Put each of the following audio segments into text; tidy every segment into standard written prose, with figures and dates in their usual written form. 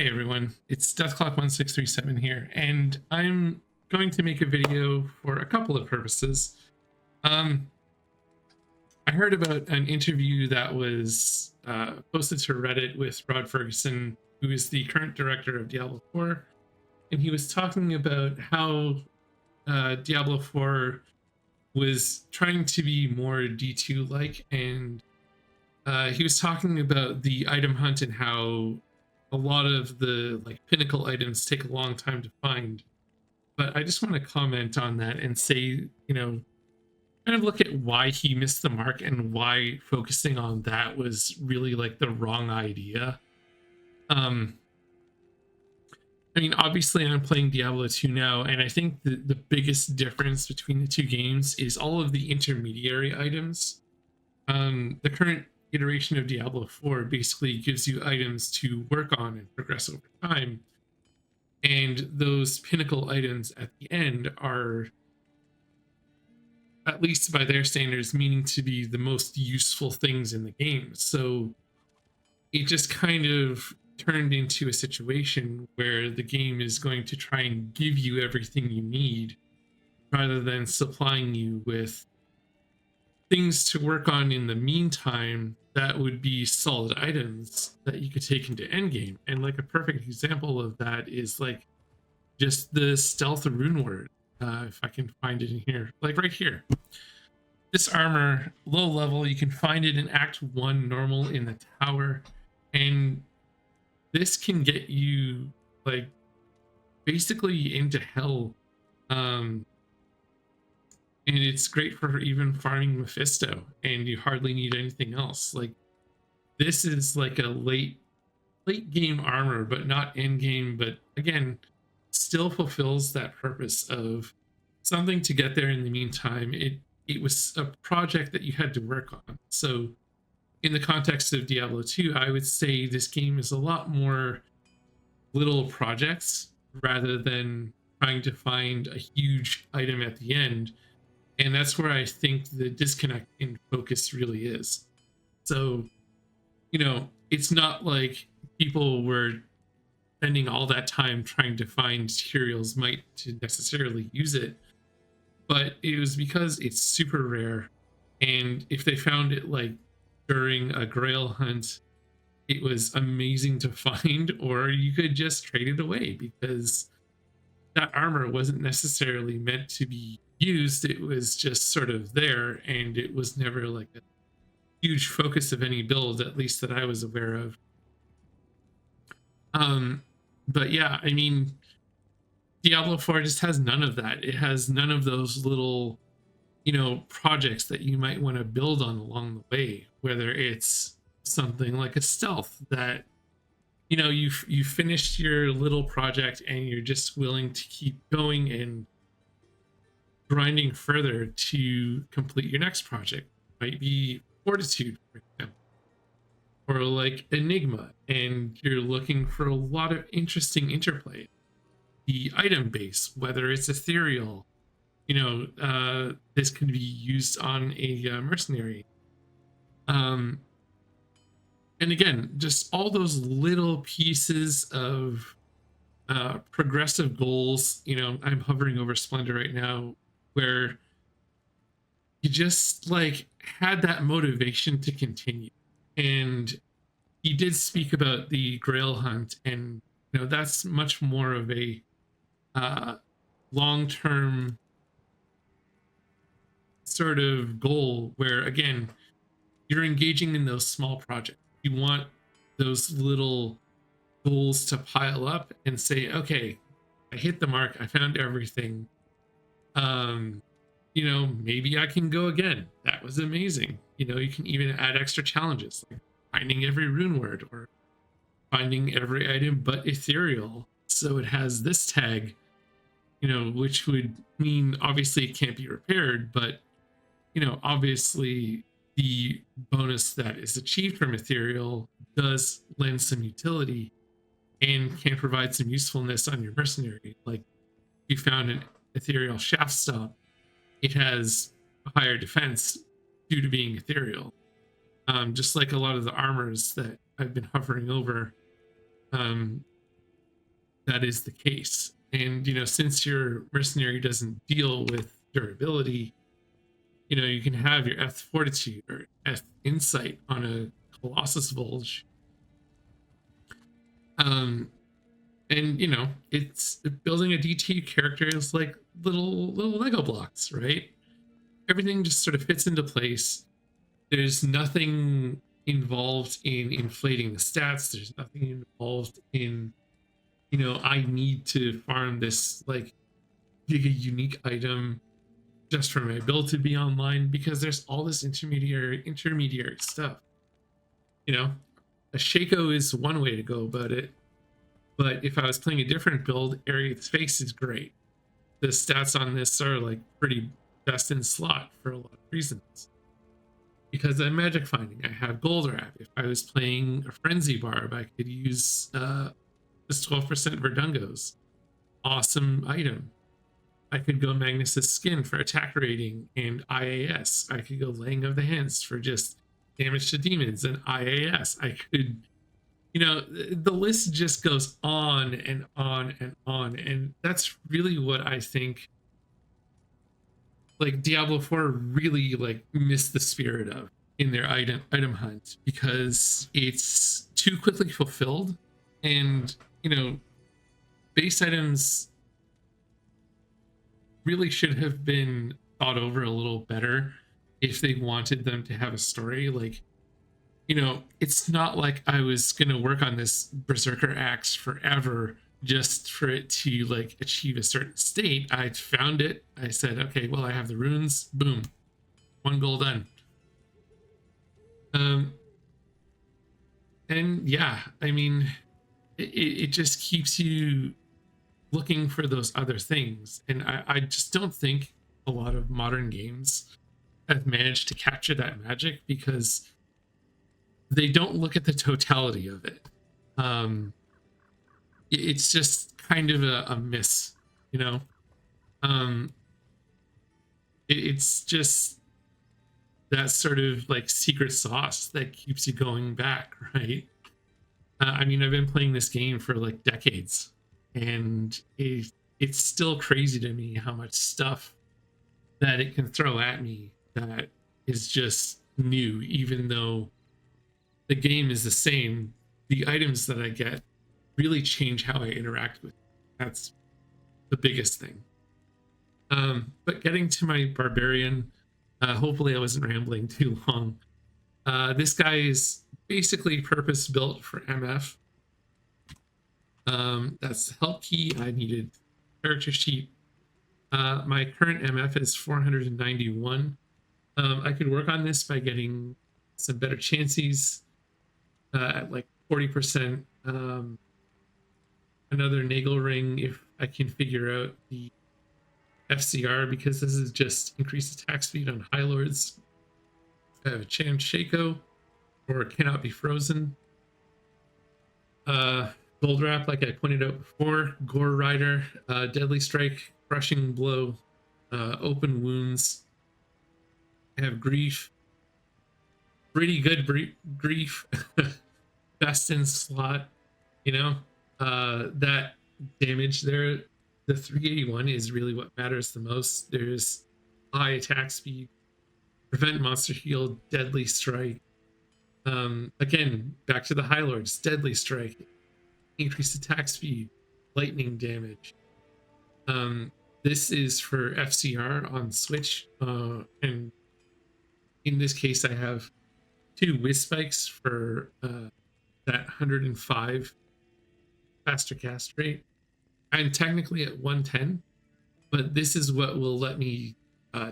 Hey everyone, it's Deathclock1637 here, and I'm going to make a video for a couple of purposes. I heard about an interview that was posted to Reddit with Rod Ferguson, who is the current director of Diablo 4, and he was talking about how Diablo 4 was trying to be more D2 like, and he was talking about the item hunt and how a lot of the pinnacle items take a long time to find. But I just want to comment on that and say, kind of look at why he missed the mark and why focusing on that was really the wrong idea. I mean, obviously I'm playing Diablo 2 now, and I think the biggest difference between the two games is all of the intermediary items. The current iteration of Diablo 4 basically gives you items to work on and progress over time. And those pinnacle items at the end are, at least by their standards, meaning to be the most useful things in the game. So it just kind of turned into a situation where the game is going to try and give you everything you need rather than supplying you with things to work on in the meantime that would be solid items that you could take into endgame. And a perfect example of that is just the stealth rune word. If I can find it in here, right here. This armor, low level, you can find it in Act 1 normal in the tower. And this can get you basically into hell. And it's great for even farming Mephisto, and you hardly need anything else. This is a late game armor, but not end game, but again, still fulfills that purpose of something to get there in the meantime. It was a project that you had to work on. So in the context of Diablo 2, I would say this game is a lot more little projects rather than trying to find a huge item at the end. And that's where I think the disconnect in focus really is. So, it's not like people were spending all that time trying to find materials might to necessarily use it, but it was because it's super rare. And if they found it during a grail hunt, it was amazing to find, or you could just trade it away because that armor wasn't necessarily meant to be used. It was just sort of there, and it was never a huge focus of any build, at least that I was aware of. But yeah, I mean, Diablo 4 just has none of that. It has none of those little projects that you might want to build on along the way, whether it's something like a stealth that you finished your little project and you're just willing to keep going and grinding further to complete your next project. Might be Fortitude, for example, or Enigma, and you're looking for a lot of interesting interplay. The item base, whether it's ethereal, this could be used on a mercenary. And again, just all those little pieces of progressive goals. I'm hovering over Splendor right now, where you just had that motivation to continue. And he did speak about the grail hunt, and that's much more of a long-term sort of goal, where again, you're engaging in those small projects. You want those little goals to pile up and say, okay, I hit the mark, I found everything. Maybe I can go again. That was amazing. You can even add extra challenges, like finding every rune word or finding every item but ethereal. So it has this tag, which would mean obviously it can't be repaired, but obviously the bonus that is achieved from ethereal does lend some utility and can provide some usefulness on your mercenary. Like, you found an ethereal shaft stop, it has a higher defense due to being ethereal. Just like a lot of the armors that I've been hovering over, that is the case. And since your mercenary doesn't deal with durability, you can have your F fortitude or F insight on a Colossus Vulge. And it's building a D2 character is like little Lego blocks, right? Everything just sort of fits into place. There's nothing involved in inflating the stats. There's nothing involved in I need to farm this like giga unique item just for my build to be online, because there's all this intermediary stuff. A Shaco is one way to go about it, but if I was playing a different build, Area of Space is great. The stats on this are like pretty best in slot for a lot of reasons. Because I'm magic finding, I have gold wrap. If I was playing a frenzy barb, I could use this 12% Verdungos. Awesome item. I could go Magnus's Skin for attack rating and IAS. I could go Laying of the Hands for just damage to demons and IAS. I could, the list just goes on and on and on. And that's really what I think like Diablo 4 really like missed the spirit of in their item hunt, because it's too quickly fulfilled. And base items really should have been thought over a little better if they wanted them to have a story. Like, it's not like I was gonna work on this Berserker axe forever just for it to like achieve a certain state. I found it, I said, okay, well, I have the runes, boom, 1 goal done. And yeah, I mean, it just keeps you looking for those other things. And I just don't think a lot of modern games have managed to capture that magic, because they don't look at the totality of it. It's just kind of a miss, it's just that sort of like secret sauce that keeps you going back, right? I mean, I've been playing this game for like decades, and it's still crazy to me how much stuff that it can throw at me that is just new. Even though the game is the same, the items that I get really change how I interact with it. That's the biggest thing. But getting to my barbarian, hopefully I wasn't rambling too long. This guy is basically purpose built for MF. That's the help key. I needed character sheet. My current MF is 491. I could work on this by getting some better chances at like 40%. Another Nagel ring if I can figure out the FCR, because this is just increased attack speed on High Lords. I have a Chan Shaco, or Cannot Be Frozen. Gold Wrap, like I pointed out before. Gore Rider, Deadly Strike, Crushing Blow, Open Wounds. I have Grief. Pretty good Grief. Best in slot. That damage there, the 381 is really what matters the most. There's high attack speed, prevent monster heal, Deadly Strike. Again, back to the High Lords, Deadly Strike, increased attack speed, lightning damage. This is for FCR on Switch, and in this case I have 2 Whiz Spikes for that 105 faster cast rate. I'm technically at 110, but this is what will let me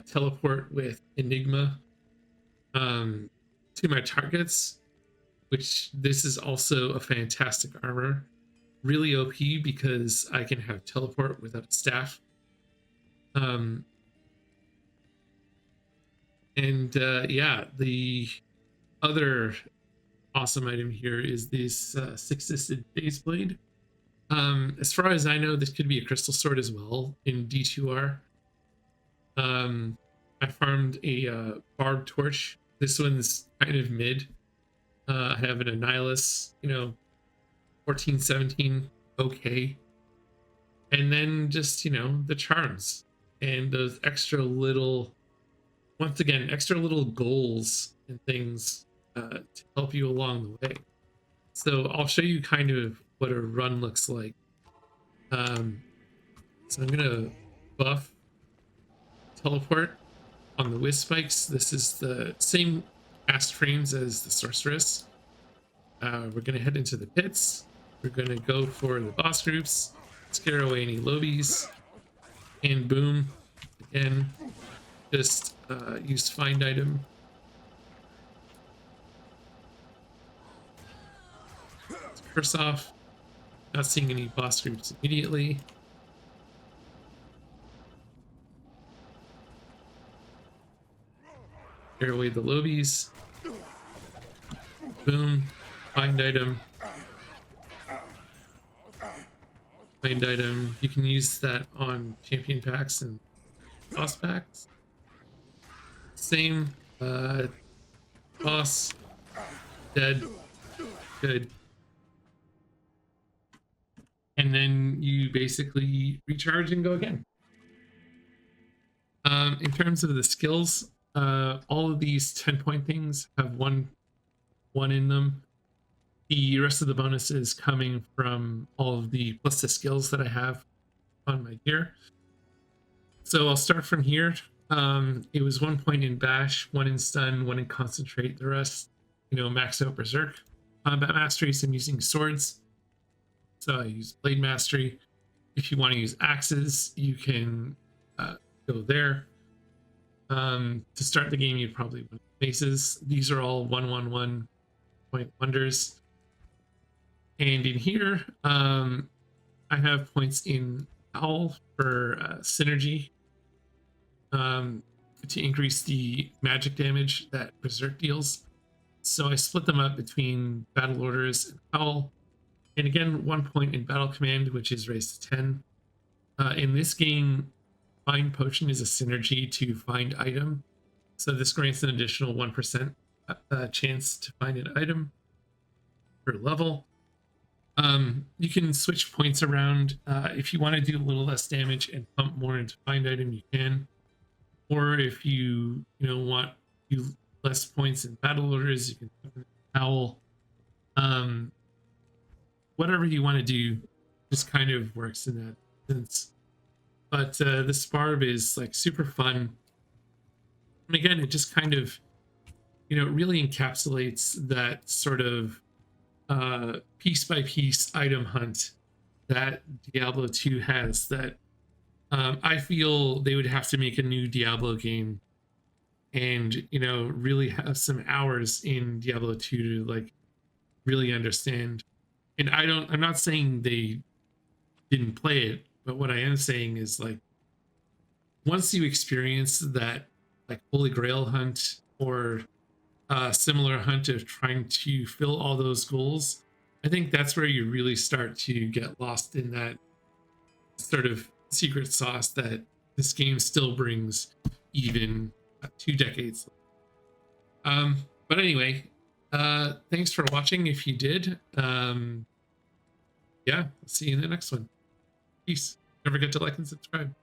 teleport with Enigma to my targets, which this is also a fantastic armor. Really OP because I can have teleport without a staff. Yeah, the other awesome item here is this 6-assisted Phase Blade. As far as I know, this could be a crystal sword as well in D2R. I farmed a barbed torch. This one's kind of mid. I have an Annihilus, 14, 17, okay. And then just, you know, the charms and those extra little, once again, extra little goals and things to help you along the way. So I'll show you kind of what a run looks like. So I'm gonna buff teleport on the whiz spikes. This is the same cast frames as the sorceress. We're gonna head into the pits. We're gonna go for the boss groups, scare away any lobies, and boom, again, just use find item. Curse off. Not seeing any boss groups immediately. Scare away the lobies. Boom. Find item. Find item. You can use that on champion packs and boss packs. Same. Boss. Dead. Good. And then you basically recharge and go again. In terms of the skills, all of these 10-point things have one in them. The rest of the bonus is coming from all of the plus the skills that I have on my gear. So I'll start from here. It was 1 point in bash, 1 in stun, 1 in concentrate. The rest, you know, max out berserk. Combat mastery, so I'm using swords. So I use blade mastery. If you want to use axes, you can go there. To start the game, you'd probably want maces. These are all 1 point wonders. And in here, I have points in Owl for synergy, to increase the magic damage that Berserk deals. So I split them up between Battle Orders and Owl. And again, 1 point in Battle Command, which is raised to 10. In this game, Find Potion is a synergy to find item. So this grants an additional 1% chance to find an item per level. You can switch points around. If you want to do a little less damage and pump more into find item, you can. Or if you want do less points in battle orders, you can put in Owl. Whatever you want to do just kind of works in that sense. But this barb is like super fun. And again, it just kind of, really encapsulates that sort of piece by piece item hunt that Diablo 2 has, that I feel they would have to make a new Diablo game and, really have some hours in Diablo 2 to like really understand. And I'm not saying they didn't play it, but what I am saying is like, once you experience that like Holy Grail hunt or similar hunt of trying to fill all those goals, I think that's where you really start to get lost in that sort of secret sauce that this game still brings even 2 decades. But anyway, thanks for watching if you did. Yeah, I'll see you in the next one. Peace. Don't forget to like and subscribe.